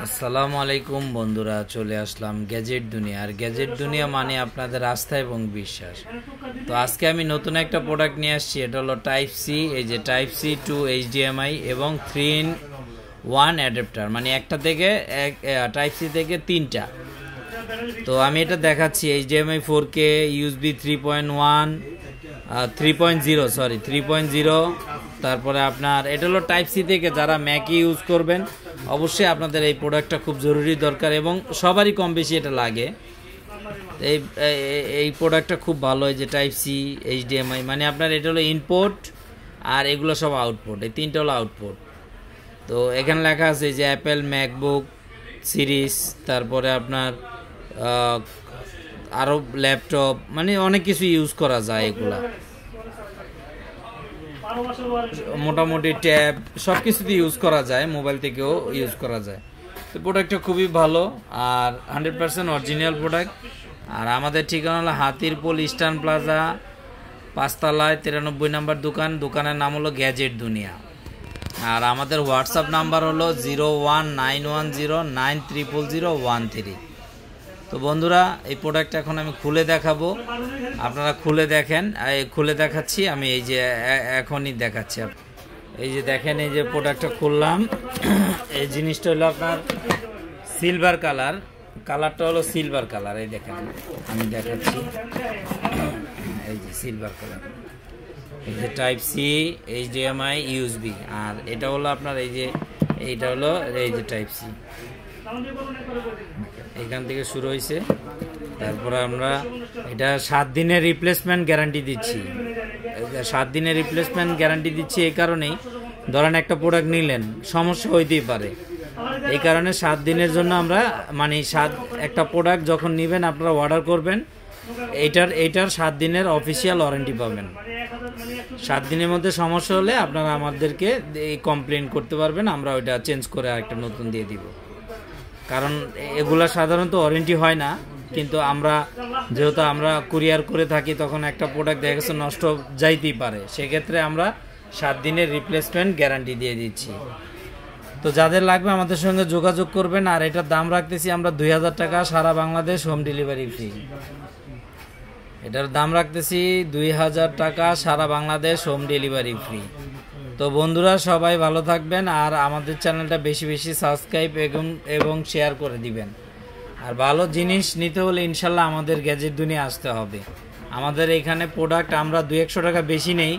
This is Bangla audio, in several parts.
আসসালামু আলাইকুম বন্ধুরা, চলে আসলাম গ্যাজেট দুনিয়া। আর গ্যাজেট দুনিয়া মানে আপনাদের আস্থা এবং বিশ্বাস। তো আজকে আমি নতুন একটা প্রোডাক্ট নিয়ে আসছি, এটা হলো টাইপ সি। এই যে টাইপ সি টু এইচডিএমআই এবং 3-in-1 অ্যাডাপ্টার, মানে একটা থেকে টাইপ সি থেকে তিনটা। তো আমি এটা দেখাচ্ছি এইচডিএমআই 4K, ইউএসবি 3.0, তারপরে আপনার এটা হলো টাইপ সি থেকে। যারা ম্যাকি ইউজ করবেন অবশ্যই আপনাদের এই প্রোডাক্টটা খুব জরুরি দরকার এবং সবারই কম বেশি এটা লাগে। এই প্রোডাক্টটা খুব ভালো। এই যে টাইপ সি এইচডিএমআই, মানে আপনার এটা হলো ইনপুট আর এগুলো সব আউটপুট, এই তিনটা হলো আউটপুট। তো এখানে লেখা আছে যে অ্যাপেল ম্যাকবুক সিরিজ, তারপরে আপনার আরও ল্যাপটপ, মানে অনেক কিছু ইউজ করা যায়। এগুলা মোটামুটি ট্যাব সব কিছুতে ইউজ করা যায়, মোবাইল থেকেও ইউজ করা যায়। তো প্রোডাক্টটা খুবই ভালো আর 100% অরিজিনাল প্রোডাক্ট। আর আমাদের ঠিকানা হলো হাতিরপুল ইস্টার্ন প্লাজা, 5 তলায় 93 নম্বর দোকান। দোকানের নাম হলো গ্যাজেট দুনিয়া। আর আমাদের হোয়াটসঅ্যাপ নাম্বার হলো 01910930013। তো বন্ধুরা, এই প্রোডাক্টটা এখন আমি খুলে দেখাবো, আপনারা খুলে দেখেন। খুলে দেখাচ্ছি আমি, এই যে এখনই দেখাচ্ছি। এই যে দেখেন, এই যে প্রোডাক্টটা খুললাম। এই জিনিসটা হলো আপনার সিলভার কালার, কালারটা হলো সিলভার কালার। এই দেখেন আমি দেখাচ্ছি, এই যে সিলভার কালার। এই যে টাইপ সি এইচডিএমআই ইউএসবি, আর এটা হলো আপনার এই যে এইটা হলো এই যে টাইপ সি। এখান থেকে শুরু হয়েছে। তারপরে আমরা এটা 7 দিনের রিপ্লেসমেন্ট গ্যারান্টি দিচ্ছি। 7 দিনের রিপ্লেসমেন্ট গ্যারান্টি দিচ্ছি এই কারণেই, ধরেন একটা প্রোডাক্ট নিলেন, সমস্যা হইতেই পারে, এই কারণে 7 দিনের জন্য আমরা, মানে একটা প্রোডাক্ট যখন নেবেন আপনারা অর্ডার করবেন, এইটার 7 দিনের অফিসিয়াল ওয়ারেন্টি পাবেন। 7 দিনের মধ্যে সমস্যা হলে আপনারা আমাদেরকে কমপ্লেন করতে পারবেন, আমরা ওইটা চেঞ্জ করে আরেকটা নতুন দিয়ে দিব। কারণ এগুলা সাধারণত ওয়ারেন্টি হয় না, কিন্তু যেহেতু আমরা কুরিয়ার করে থাকি, তখন একটা প্রোডাক্ট দেখা গেছে নষ্ট যাইতেই পারে, সেক্ষেত্রে আমরা 7 দিনের রিপ্লেসমেন্ট গ্যারান্টি দিয়ে দিচ্ছি। তো যাদের লাগবে আমাদের সঙ্গে যোগাযোগ করবেন। আর এটার দাম রাখতেছি আমরা 2000 টাকা, সারা বাংলাদেশ হোম ডেলিভারি ফ্রি। এটার দাম রাখতেছি 2000 টাকা, সারা বাংলাদেশ হোম ডেলিভারি ফ্রি। তো বন্ধুরা, সবাই ভালো থাকবেন আর আমাদের চ্যানেলটা বেশি বেশি সাবস্ক্রাইব এবং শেয়ার করে দিবেন। আর ভালো জিনিস নিতে হলে ইনশাল্লাহ আমাদের গ্যাজেট দুনিয়া আসতে হবে। আমাদের এখানে প্রোডাক্ট আমরা 200-100 টাকা বেশি নেই,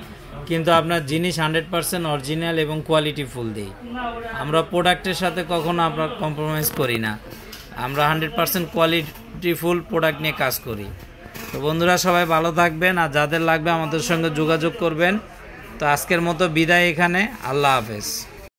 কিন্তু আপনার জিনিস 100% অরিজিনাল এবং কোয়ালিটি ফুল দিই। আমরা প্রোডাক্টের সাথে কখনো আপনার কম্প্রোমাইজ করি না, আমরা 100% কোয়ালিটি ফুল প্রোডাক্ট নিয়ে কাজ করি। তো বন্ধুরা, সবাই ভালো থাকবেন আর যাদের লাগবে আমাদের সঙ্গে যোগাযোগ করবেন। তো আজকের মতো বিদায় এখানে, আল্লাহ হাফেজ।